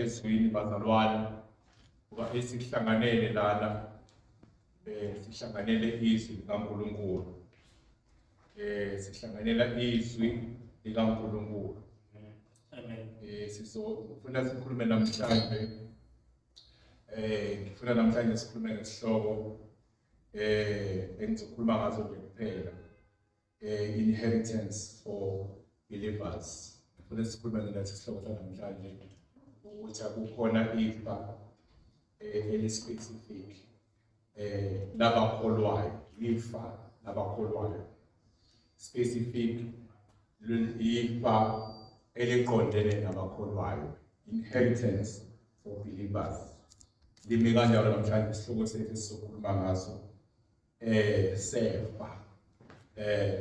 ezwini bazalwane ngoba esihlanganele lana sihlanganele izwi likaNkulunkulu sihlanganela izwi likaNkulunkulu. Amen. Sizofuna sikhulume namhlanje ngifuna namhlanje sikhulume ngesihloko engizokhuluma ngazo nje kuphela inheritance for believers. Ngifuna sikhulume ngaleso sihloko sanamhlanje ukuthi akukhona ifa elispecific LabaKholwayo, ifa LabaKholwayo specific ifa eliqondene nabakholwayo, inheritance for believers. Limi kanjalo namhlanje isihloko sethu sizokhuluma ngaso sefa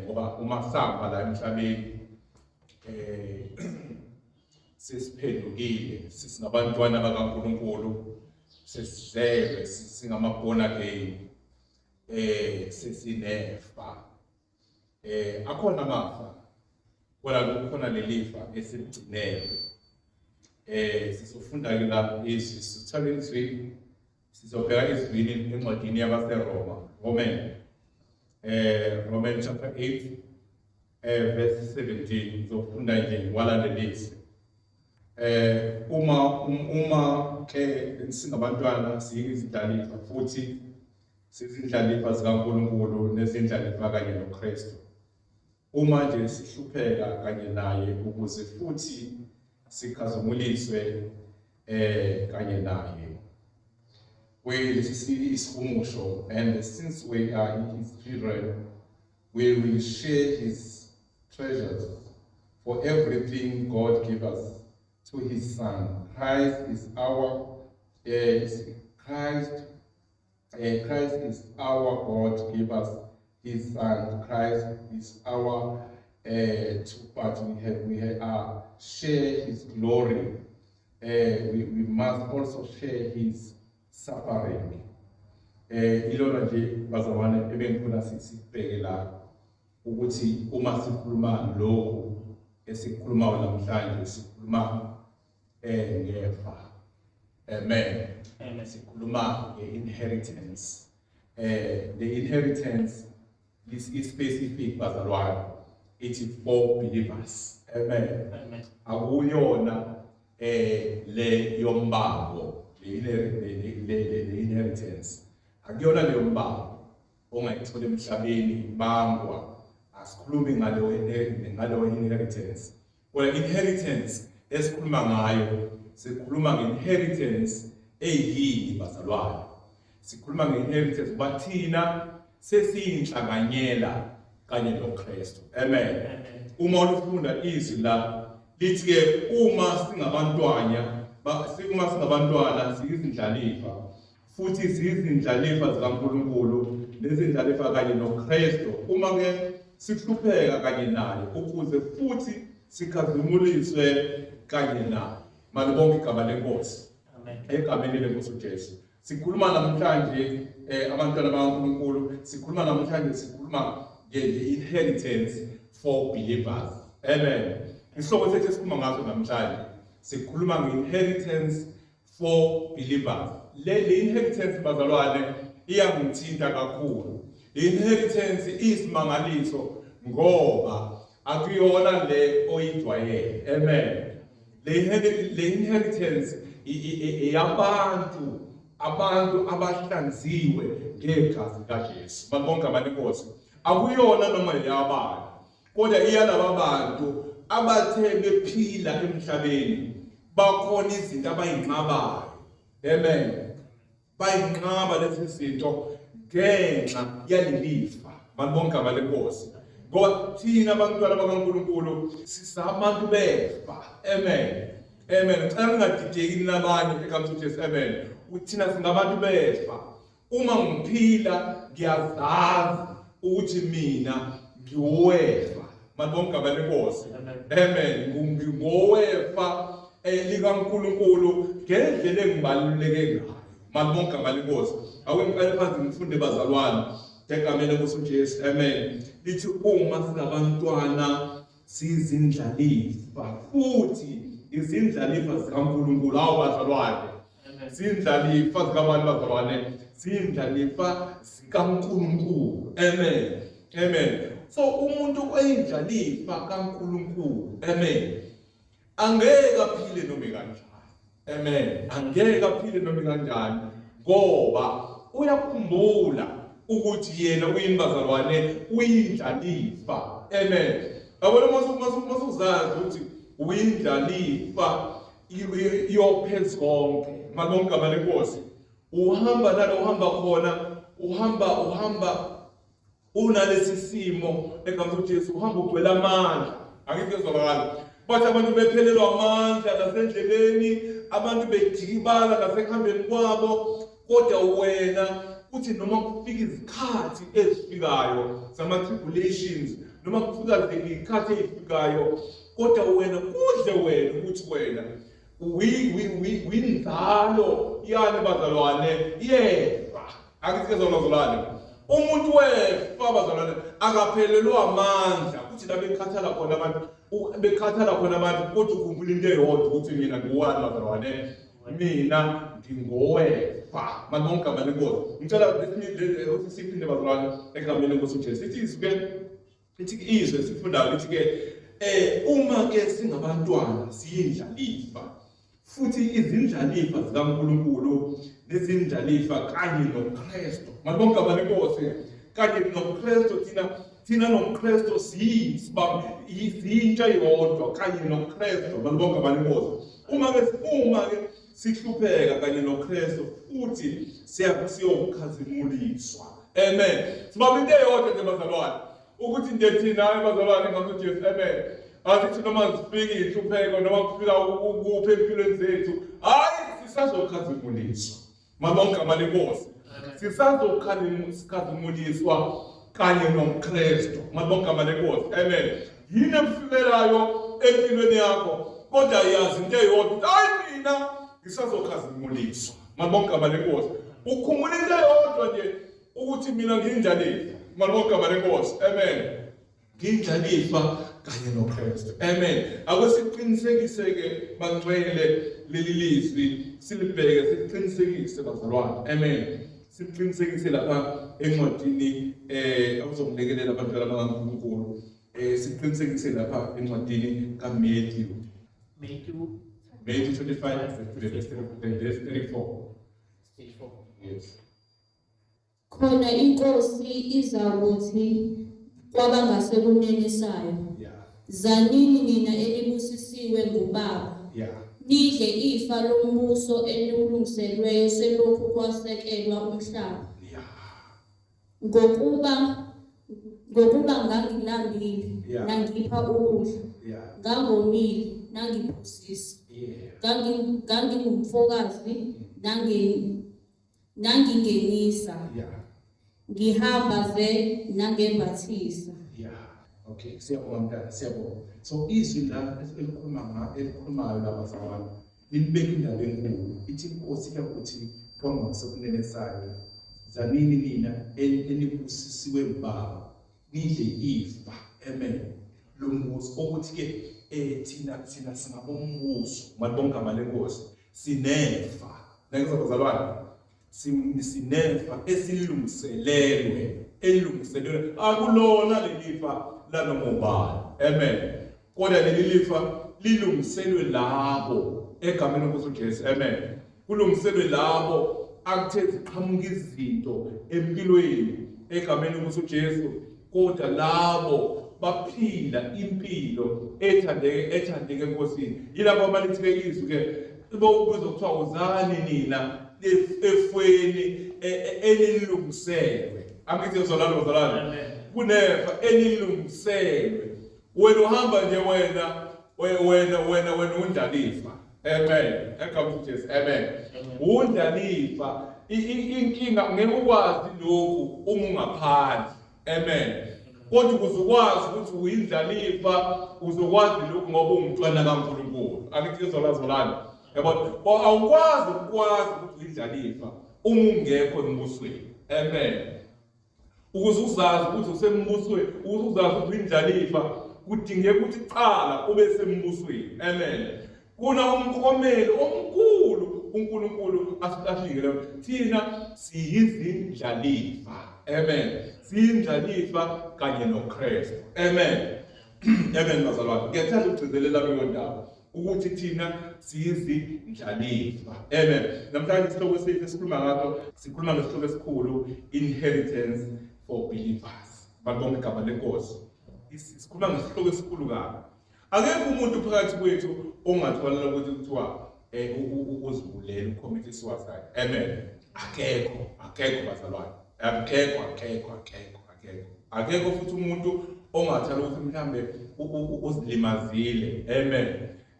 ngoba uma sihamba la emhlabeni sesiphendukile sisingabantwana bakaNkulunkulu sesizelwe singamabona again sesinefa akhona amafa kodwa kukhona lelifa esigcinelwe sizofunda ke la izwi sithatha izwi sizobheka izwini encwadini yabaseRoma Roman chapter 8 verse 17 sizofunda nje ngwalandelise uma ke singabantwana siyizindlalifa futhi sizindlalifa zikaNkulunkulu nezindlalifa kanye noKristu uma nje sihlupheka kanye naye ukuze futhi sikhazimuliswe kanye naye lesi isihumusho and since we are his children we will share his treasures for everything God gave us to his son. Christ is our God gave us his son. Christ is our two-part. We have share his glory. We must also share his suffering. Ilona nje bazalwane ebengifuna sibheke la ukuthi uma sikhuluma lokho esikhuluma namhlanje sikhuluma ngefa. Amen. Sikhuluma nge-inheritance. The inheritance is specific bazalwane. It is for believers. Amen. Akuyona le yombabo le inheritance. Akuyona le yombabo ongayithola emhlabeni bangwa. Asikhulumi ngalo inheritance. Kodwa inheritance esikhuluma ngayo sikhuluma nge-inheritance eyini bazalwane. Sikhuluma nge-inheritance bathina sesiyinhlanganyela kanye noKristu. Amen. Uma ufunda izwi la lithi ke uma singabantwana siyizindlalifa futhi siyizindlalifa zikaNkulunkulu nezindlalifa kanye noKristu uma ke sihlupheka kanye naye ukuze futhi sikhazimuliswe kanye naye. Malibonke igama lenkosi. Amen. Egameni lenkosi uJesu. Sikhuluma namhlanje abantwana bakaNkulunkulu sikhuluma the inheritance for believers. Amen. Isihloko sethu esikhuluma ngaso namhlanje sikhuluma nge-inheritance for believers. Le inheritance bazalwane iyangithinta kakhulu. Inheritance isimangaliso ngoba akuyona le oyijwayele. Amen. Le inheritance abantu abahlanziwe ngegazi likaJesu. Malibonke amankosi. Akuyona noma yabana kodwa iyalaba bantu abathe bephila emhlabeni bakhona izinto abayinqabayo. Amen. Bayinqaba lezi zinto ngenxa yalelifa. Malibonke amankosi. Ngoba thina abantwana bakaNkulunkulu sisabantu befa. Amen. Xa ningadideki nabanye ekamthu Jesu. Amen. Uthina singabantu befa. Uma ngiphila ngiyazazi ukuthi mina ngiwefa. Malibonke amankosi. Amen. Ngiwefa likaNkulunkulu ngendlela engibaluleke ngayo. Malibonke amankosi. Awengicela phansi ngifunde bazalwane egameni lenkosi uJesu. Amen. Lithi uma singabantwana sizindlalifa futhi izindlalifa zikaNkulunkulu awubazalwane. Zindlalifa zikabani bazalwane? Zindlalifa zikaNkulunkulu. Amen. Amen. So umuntu oyindlalifa kaNkulunkulu, amen, angeke aphile noma kanjani. Amen. Angeke aphile noma kanjani ngoba uyakhumbula ukuthi yena uyini bazalwane, uyindlalifa. Amen. Yabona masuzazi ukuthi uyindlalifa iyophezu konke. Malonke abalenkosi. Uhamba nalo uhamba khona, uhamba unalesi simo egameni uJesu, uhamba ugcwele amandla. Angithi kuzwakala. Bathi abantu bephelelwa amandla nasendleleni, abantu bedikibala nasekuhambeni kwabo, kodwa wena uthi noma kufika izikhathi ezifikayo zama tribulations, noma kufika izikhathi ezifikayo, kodwa wena kudle wena ukuthi wena winzalo yani bazalwane yefa. Akithi kezolazolane umuntu wefa bazalwane akaphelelwa amandla kuthi la bekhathala khona abantu kodwa ukhumbula into eyodwa ukuthi mina ngiwani bazalwane, mina ngingowefa. Malonke abalenkosi ngicela siphinde bazalwane egameni lenkosi uJesu sithi izwe sifundayo lithi ke uma ke singabantwana siyindlalifa, futhi izindlalifa zikaNkulunkulu nezindlalifa kanye noKristu. Malonke abalenkosi kanye noKristu, thina noKristu siyintsha yodwa kanye noKristu. Malonke abalenkosi uma ke sihlupheka kanye noKristu futhi siyokukhazimuliswa. Amen. Sibabe into eyodwa nje bazalwane ukuthi nje thina bazalwane ngathi uJesu, amen, asithi noma zifika inhlupheko noma kufika ukuphi empilweni zethu, hayi sisazokhazimuliswa. Malonke abalenkosi sisazokhazimuliswa kanye noKristu. Malonke abalenkosi, amen. Yini ebufikelayo empilweni yakho, kodwa yazi into eyodwa, hayi mina ngisazokhazimuliswa. Malonke abalenkosi ukhumbula into eyodwa nje ukuthi mina ngiyindlalifa. Malonke abalenkosi, amen, ngiyindlalifa kanye noKristu. Amen. Akusiqinisekise-ke bangcwele leli lizwi, silibheke siqinisekise bazalwane. Amen. Siqinisekise lapha encwadini awuzongilekelela abantwana bakaNkulunkulu. Siqinisekise lapha encwadini kaMatthew 25 verse 34. Yes. Khona inkosi izakuthi kwabangasekunene sayo, zanini nina elibusisiwe ngubaba, nidle ifa lombuso elulungiselweyo selokhu kwasekelwa umhlaba. Ngokuba ngangilambile nangipha ukudla, ngangomile nangiphusisa, ngangingumfokazi nangingenisa, ngihamba ze nangembathisa. Okay, siyabonga. So izwi la elikhulumayo labazalwane libeka indaba enkulu. Ithi inkosi yakuthi kwabangasekunene sayo, zanini nina elibusisiwe ngubaba, nidle ifa, amen, lombuso. Ukuthi ke thina singabombuso. Malonke abalenkosi sinefa. Nangizwa bazalwane, sinefa elilungiselelwe akulona lelifa lanomobani. Amen. Kodwa leli lifa lilungiselwe labo egameni lenkosi uJesu. Amen. Kulungiselwe labo akuthe ziqhamuka izinto empilweni egameni lenkosi uJesu, kodwa labo baphila impilo ethandeke enkosini. Yilapho abalithi ke izwi ke kuzokuthiwa uzani nina efweni elilungiselwe. Angithi uzolala bazalwane, kunefa elilungiselwe. Wena uhamba nje wena undlalifa. Amen. Egameni uJesu. Amen. Undlalifa. Inkinga ngeke ukwazi lokhu uma ungaphandle. Amen. Kodwa uzokwazi ukuthi uyindlalifa, uzokwazi lokhu ngoba ungumntwana kaNkulunkulu. Angithi uzolazolana. Yabona, awukwazi ukuthi uyindlalifa uma ungekho embusweni. Amen. Ukuze uzazi ukuthi usembusweni, ukuze uzazi ukuthi uyindlalifa, kudingeka ukuthi qala ube sembusweni. Amen. kuna umklomelo omkhulu uNkulunkulu asihlingele thina siyizindlalifa. Amen. Siyindlalifa kanye noKristu. Amen. Amen bazalwane. Ngiyathanda ukugcizelela leyo ndaba ukuthi thina siyizindlalifa. Amen. Namhlanje isihloko sethu esikhuluma ngaso sikhuluma ngesihloko esikhulu, inheritance for believers. Babonke igama lenkosi. Sikhuluma ngesihloko esikhulu kabi. Akekho umuntu phakathi kwethu ongathola ukuthi kuthiwa uzibulele ucommit suicide. Amen. Akekho bazalwane. Akekho futhi umuntu ongathola ukuthi mhlambe uzilimazile. Amen.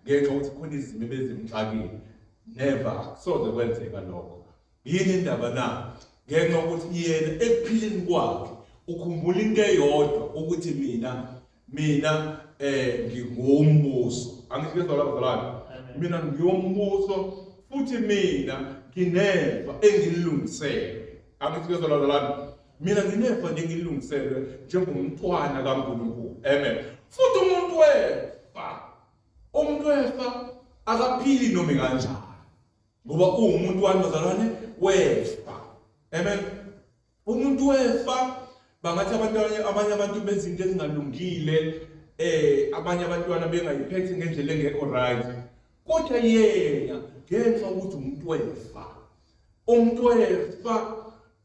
Ngenxa ukuthi khona izimo bezimxakile. Never. Soze kwenzeka lokho. Yini indaba na? Ngenxa ukuthi yena ekuphileni kwakhe ukhumbula into eyodwa ukuthi mina ngingumbuso. Angizizwa bazalwane. Mina ngiyombuso futhi mina nginefa engilungisele. Angizizwa bazalwane. Mina nginefa ngilungisele njengomntwana kaNkulunkulu. Amen. Futhi umuntu wefa akaphili noma kanjani. Ngoba umuntu wami bazalwane wefa. Amen. Umuntu wefa bangathi abanye abantu bezinto ezingalungile, abanye abantwana bengayiphethe ngendlela engekho right. Kodwa yena ngenxa ukuthi umuntu wefa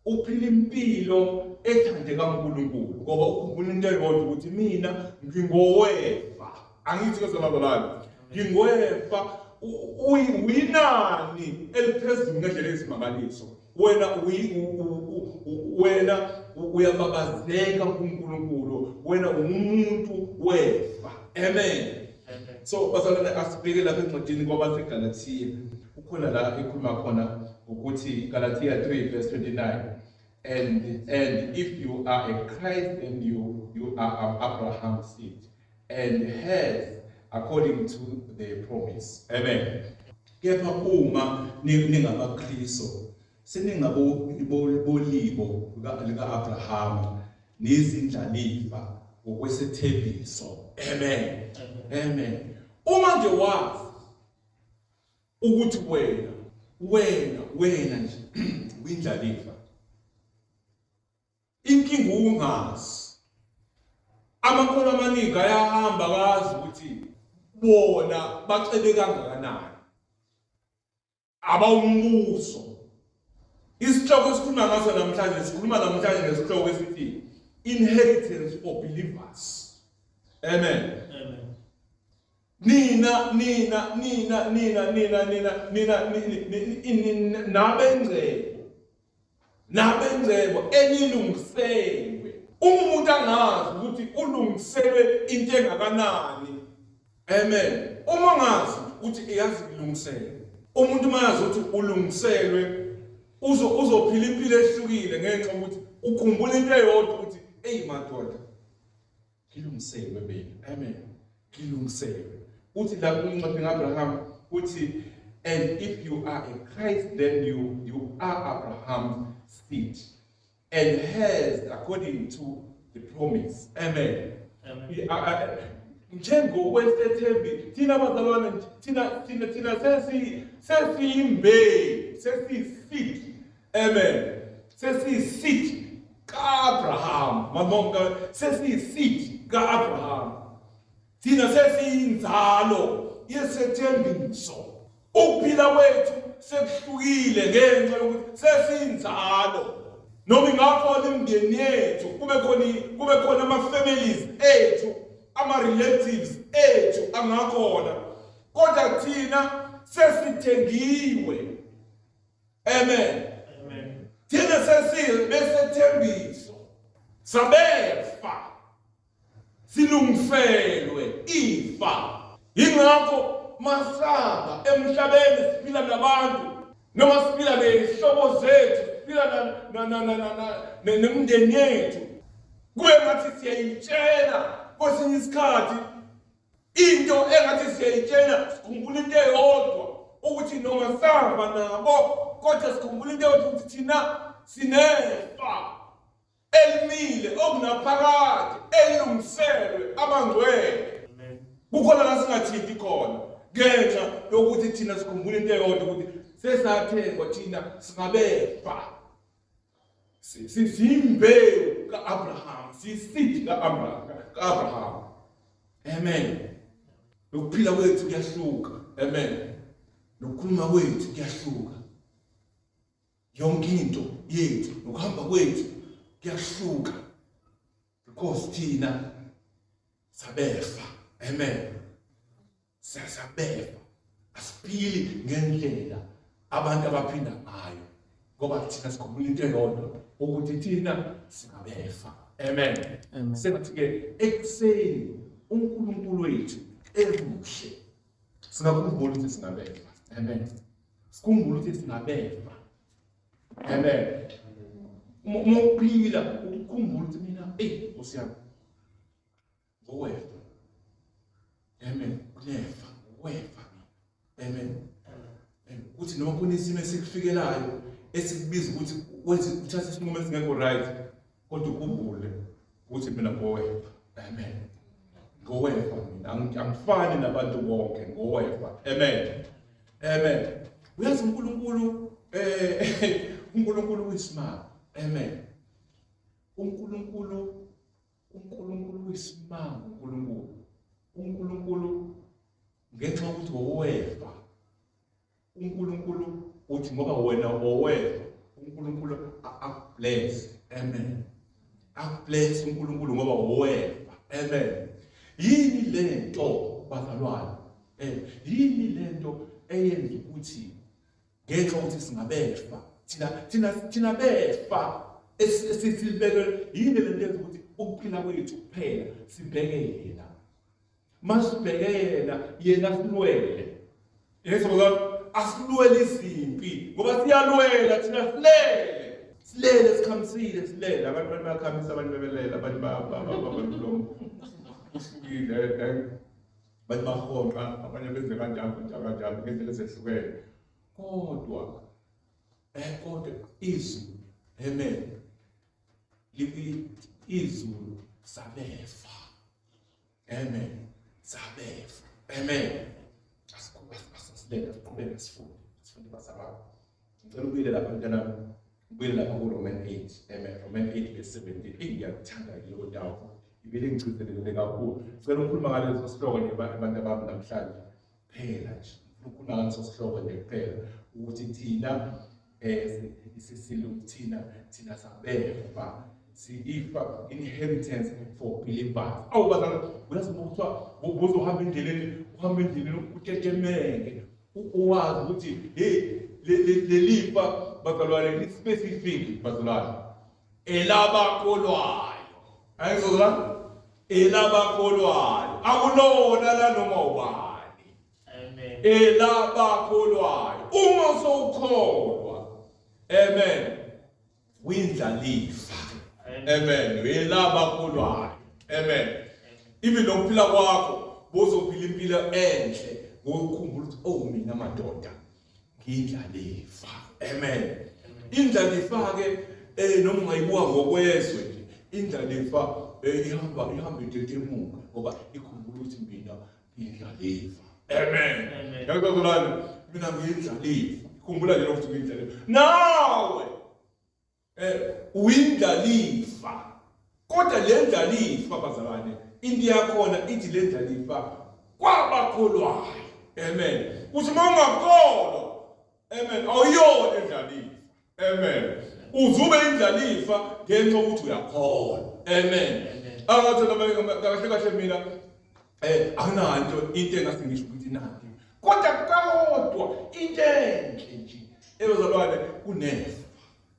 uphila impilo ethandeka kaNkulunkulu ngoba ukhumbula into eyodwa ukuthi mina ngingowefa. Angithi bazalwane, ngingowefa. Uyinani eliphezulu ngendlela esimangaliso. Wena uyababazeka kuNkulunkulu. Wena umuntu wefa. Amen. So bazalwane asibheke lapha encwadini kwabaseGalatia. Ukhona la ekhuluma khona ukuthi Galatia 3:29. And if you are a Christ, then you are Abraham's seed and heirs according to the promise. Amen. Kepha uma ningabaKristo seningabolibo lika Abraham nezindlalifa ngokwesethembiso. Amen. Amen. Uma nje wazi ukuthi wena nje uyindlalifa, inkinga ungazi. Amakhono amaningi ayahamba kazi ukuthi bona bacebe kangakanani. Abawumbuso. Isihloko esikhuluma ngaso namhlanje ngesihloko esithi inheritance for believers. Amen. Nina nabengcebo enilungiselwe. Umuntu angazi ukuthi ulungiselwe into engakanani. Amen. Uma ngazi ukuthi iyazi ilungiselwe. Umuntu mayazi ukuthi ulungiselwe uzophila impilo ehlukile ngenxa ukuthi ukhumbula into eyodwa ukuthi madoda ngilungiselwe mina. Amen. Ngilungiselwe. Uthi la kwincwadi kaAbraham uthi and if you are a Christ then you are Abraham's seed and heirs according to the promise. Amen. Njengokwesethembi thina bazalwane thina sesiyimbewu sesiyiseed. Amen. Sesiyiseed kaAbraham. Mamonga sesiyiseed kaAbraham. Thina sesiyinzalo yesethembiso. Ukuphila kwethu sekuhlukile ngenxa yokuthi sesiyinzalo. Noma ingakhona imindeni yethu, kube khona ama-families ethu, ama-relatives ethu angakhona. Kodwa thina sesithengiwe. Amen. Thina besethembiso. Sabefa. Silungiselwe ifa. Yingakho masaba emhlabeni siphila nabantu noma siphila nezihlobo zethu, siphila nemindeni yethu. Kube ngathi siyayitshela kwesinye isikhathi into engathi siyayitshela, sikhumbula into eyodwa ukuthi noma sihamba nabo kodwa sikhumbula into eyodwa ukuthi thina sinefa elimile okunaphakade elungiselwe abangcwele. Kukhona la singathinti khona ngenxa yokuthi thina sikhumbula into eyodwa ukuthi sesathengwa thina singabefa. Simbewu ka-Abraham, sisithi ka-Abraham. Amen. Nokuphila kwethu kuyahluka. Amen. Nokukhuluma kwethu kuyahluka. Yonke into yethu nokuhamba kwethu kuyahluka. Because thina sabefa. Amen. Sabefa. Asiphili ngendlela abantu abaphinda ngayo. Ngoba thina sikhumbula into eyodwa ukuthi thina singabefa. Amen. Sengathi-ke ekuseni uNkulunkulu wethu emuhle singakhumbula ukuthi singabefa. Amen. Sikhumbula ukuthi singabefa. Amen. Uma uphila ukukhumbula ukuthi mina usiyami ngowefa. Amen. Kunefa ngowefa. Amen. Ukuthi noma kunesimo esikufikelayo esikubiza ukuthi wenze uthathe isinqumo esingekho right, kodwa ukhumbule ukuthi mina ngowefa. Amen. Ngowefa mina angifani nabantu bonke ngowefa. Amen. Amen. Uyazi uNkulunkulu uNkulunkulu uyisimanga. Amen. uNkulunkulu uyisimanga. uNkulunkulu ngenxa ukuthi wowefa. uNkulunkulu uthi ngoba wena wowefa, uNkulunkulu akubless. Amen. Akubless uNkulunkulu ngoba wowefa. Amen. Yini lento bazalwane? Yini lento eyenza ukuthi ngenxa ukuthi singabefa thina befa esibekele? Yini lento eyenza ukuthi ukuphila kwethu kuphela sibheke yena? Masibheke yena silwele. Yesu asilwele izimpi ngoba siyalwela thina silele sikhamisile silele. Abantu bayakhamisa, abantu bebelela, abantu babahlukile, abantu bahonqa, abanye benze kanjalo ngendlela ezehlukene. Kodwa izulu, amen, izulu sabefa. Amen. Sabefa. Amen. Asiqhubeke sifunde basababa. Ngicela ubuyele lapha mntana, ubuyele lapha kuRomans 8. Amen. Romans 8:17. Ngiyakuthanda leyo ndawo. Ibile ngigcizelele kakhulu. Ngicela ukukhuluma ngaleso sihloko nabantu abami namhlanje. Phela nje. Ukukhuluma ngaleso sihloko nje kuphela ukuthi thina thina sabefa. Sifa inheritance for believers. Bazalwane, uyazi ukuthiwa uzohamba endleleni utetemeke, uwazi ukuthi lelifa bazalwane li specific bazalwane. LabaKholwayo. Ayizozalwane? LabaKholwayo. Akulona la noma ubani. Amen. LabaKholwayo. Uma sowukholwa. Amen. Windlalifa. Amen. LabaKholwayo. Amen. Even nokuphila kwakho bozophila impilo enhle ngokukhumbula ukuthi mina madoda ngindlalifa. Amen. Indlalifa ke noma ungayibuka ngokwezwe nje, indlalifa ihamba itetemuka ngoba ikhumbula ukuthi mina ngindlalifa. Amen. Ngiyakuzolana mina ngindlalifa. Ikhumbula nje ukuthi ngindlalifa. Nawe uyindlalifa. Kodwa le ndlalifa bazalwane, into yakhona ithi le ndlalifa kwabaKholwayo. Amen. Uthi uma ungakholwa, amen, awuyona indlalifa. Amen. Uzube indlalifa ngenxa ukuthi uyakholwa. Amen. Akathi kahle mina akunanto into engasingisho ukuthi nanti. Kodwa into enhle nje ebazalwane kunefa.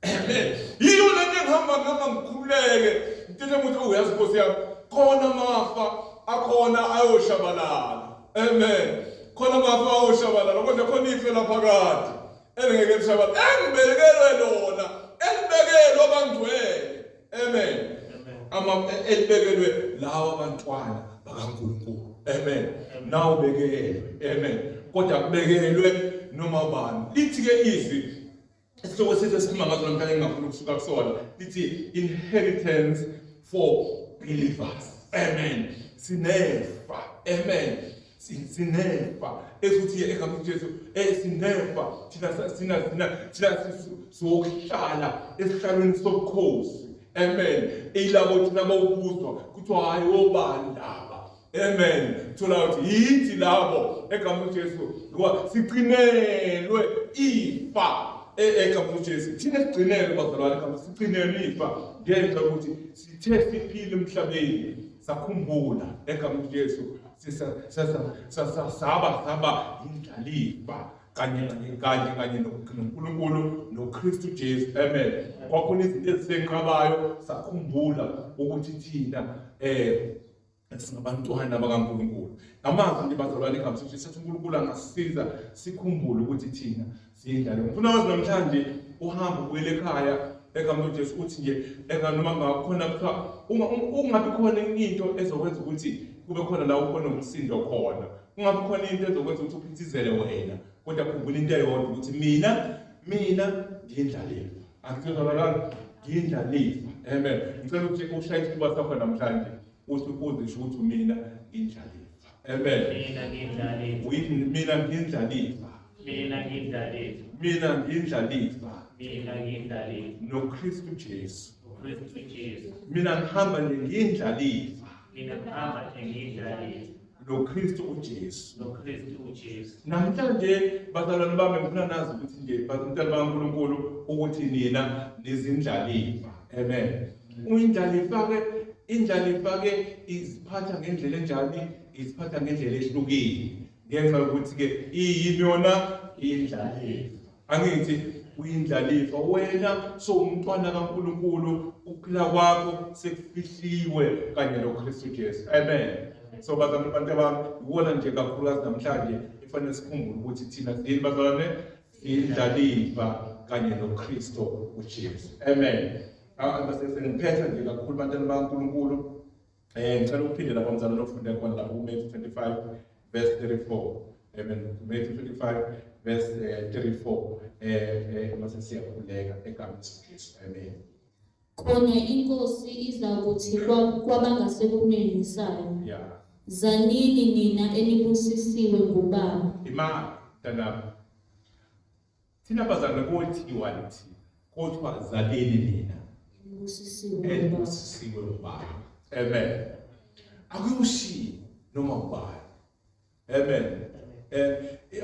Amen. Yiyo lento engihamba ngikhululeke. Ngithethe ukuthi uyazi Nkosi yami, khona mafa akhona ayoshabalala. Amen. Khona mafa ayoshabalala kodwa khona ife laphakade engeke lishabalala. Engibekelwe lona, elibekelwe abangcwele. Amen. Elibekelwe lawa abantwana bakaNkulunkulu. Amen. Nawu bekelwe. Amen. Kodwa kubekelwe noma bani. Lithi ke izwi isihloko sethu esikhuluma ngaso namhlanje engingafuna ukusuka kusona lithi inheritance for believers. Amen. Sinefa. Amen. sinefa esuthi egameni Jesu sinefa thina sokuhlala esihlalweni sobukhosi. Amen. Ilabo thina bawubuzwa kuthiwa hayi obani laba. Amen. Thola ukuthi yithi labo egameni Jesu ngoba sigcinelwe ifa egameni Jesu. Thina sigcinelwe bazalwane egameni sigcinelwe ifa ngenxa ukuthi sithe siphile emhlabeni sakhumbula egameni Jesu saba indlalifa kanye noNkulunkulu noKristu Jesu. Amen. Kwakhona izinto ezisenqabayo sakhumbula ukuthi thina singabantwana bakaNkulunkulu. Amazwi nje bazalwane egameni Jesu sithi uNkulunkulu angasisiza sikhumbule ukuthi thina siyindlalifa. Ngifuna wazi namhlanje uhamba ubuyele ekhaya egameni Jesu uthi nje noma ngakhona kuthiwa ungabi khona into ezokwenza ukuthi kube khona la ubona umsindo khona. Ungabi khona into ezokwenza ukuthi uphithizele wena. Kodwa khumbula into eyodwa ukuthi mina ngiyindlalifa. Akuzozalala ngiyindlalifa. Amen. Ngicela ukuthi ushaye isituba sakho namhlanje uthi uzisho ukuthi mina ngiyindlalifa. Amen. Mina ngiyindlalifa. Mina ngiyindlalifa. Mina ngiyindlalifa. Mina ngiyindlalifa. Mina ngiyindlalifa. NoKristu Jesu. Kristu Jesu. Mina ngihamba ngiyindlalifa. Mina ngihamba ngiyindlalifa. NoKristu uJesu. NoKristu uJesu. Namhlanje bazalwane bami ngifuna nazi ukuthi nje bazintwana bakaNkulunkulu ukuthi nina nizindlalifa. Amen. Indlalifa ke iziphatha ngendlela enjani? Iziphatha ngendlela ehlukile. Ngenxa yokuthi ke iyini yona indlalifa. Angithi uyindlalifa wena umntwana kaNkulunkulu ukuphila kwakho sekufihliwe kanye noKristu Jesu. Amen. So bazalwane bami ubona nje kakhulukazi namhlanje ifanele sikhumbule ukuthi thina siyini bazalwane siyindlalifa kanye noKristu uJesu. Amen. Sengiphetha nje kakhulu bantwana bakaNkulunkulu. Ngicela ukuphinde lapha mzalwane ofunde khona la uMatthew 25 verse 34. Amen. Matthew 25 verse 34. Mase siyakhuleka egameni Jesu. Amen. Khona inkosi izakuthi kwabangasekunenisayo. Yeah. Zanini nina enibusisiwe ngubaba. Imani tana. Thina bazalwane kothiwa lithi. Kothiwa zalini nina. Enibusisiwe ngubaba. Amen. Akuyoshi noma ubani. Amen.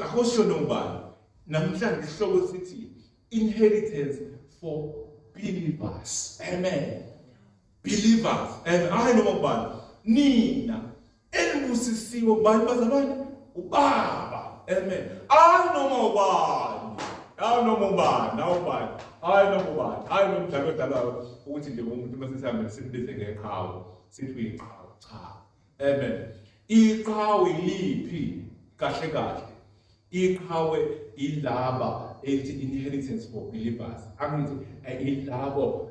Akusho noma ubani. Namhlanje isihloko sithi inheritance for believers. Amen. Believers. And I know about nina enibusisiwe ubani bazalwane ubaba. Amen. I know about umdala ukuthi nje umuntu masesihamba simbize ngeqhawe sithi uyiqhawe cha. Amen. Iqhawe iliphi kahle iqhawe ilaba ethi inheritance for believers. Angithi ilabo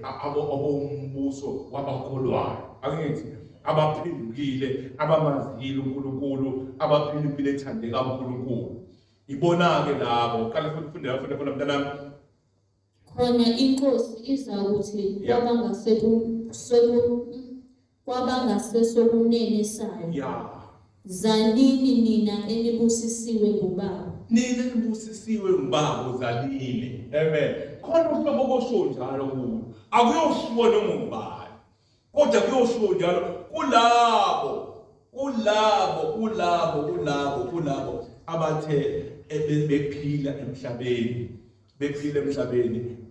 abombuso wabakholwayo. Angithi abaphendukile abamazile uNkulunkulu abaphila impilo ethandeka uNkulunkulu. Ibona ke labo kale futhi funda mntanami. Khona inkosi izakuthi kwabangasesokunene sayo. Yeah. Zanini nina enibusisiwe ngubaba. Nina enibusisiwe ngubaba uzalile. Amen. Khona uhlobo kosho njalo kulo. Akuyoshiwo noma ngubani. Kodwa kuyoshiwo njalo kulabo abathe bephila emhlabeni.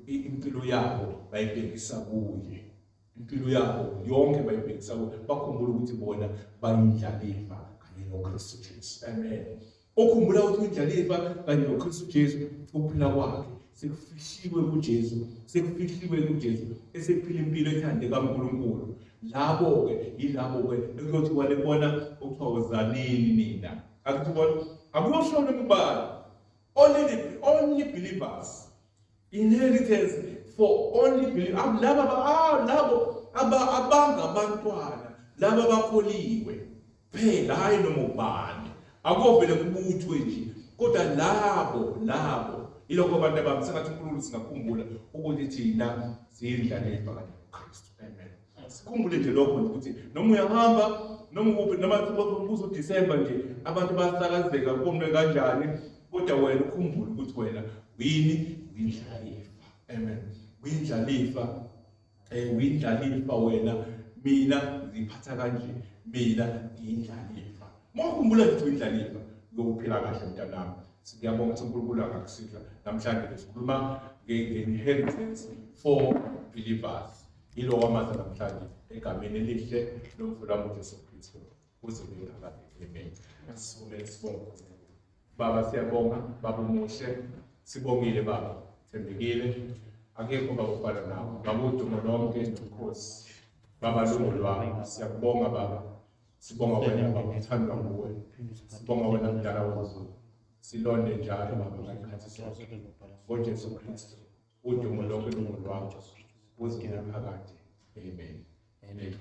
Impilo yabo bayibhekisa kuye. Impilo yabo yonke bayibhekisa kuye. Bakhumbula ukuthi bona bayindlalifa kanye noKristu Jesu. Amen. Ukhumbula ukuthi indlalifa kanye noKristu Jesu ukuphila kwakhe sekufihliwe kuJesu. Esephila impilo ethandeka uNkulunkulu. Labo ke ukuthi walebona ukuthiwa uzalini nina. Akuyosho ngubani. Only believers. Inheritance for only believers. Labo abangabantwana, labo abakholiwe. Phela hayi noma ubani. Akuvele kubuthwe nje. Kodwa labo ilokho abantu abami sengathi uNkulunkulu singakhumbula ukuthi thina siyindlalifa kanye noKristu. Amen. Sikhumbule nje lokho ukuthi noma uyahamba noma kuphi noma kubuza uDisemba nje abantu basakazeka komnwe kanjani kodwa wena ukhumbule ukuthi wena uyindlalifa. Amen. Uyindlalifa. Uyindlalifa wena, mina ngiphatha kanje, mina ngiyindlalifa. Mawukhumbula ukuthi uyindlalifa uyophila kahle mntanami. Siyabonga ukuthi uNkulunkulu akakusiza. Namhlanje sikhuluma nge-inheritance for believers. Ilo wamaza namhlanje egameni elihle lomfula uJesu Kristu. Kuze kube phakade. Amen. Sibonga. Baba siyabonga, Baba umuhle. Sibongile Baba. Thembekile. Akekho Baba ofana nawe. Baba udumo lonke nobukhosi. Baba lungu lwami. Siyakubonga Baba. Sibonga wena Baba uthandwa nguwe. Sibonga wena mdala wezulu. Silonde njalo Baba ngakhathi sonke. NgoJesu Kristu. Udumo lonke lungu lwakho. Kuze kube phakade. Amen. Amen.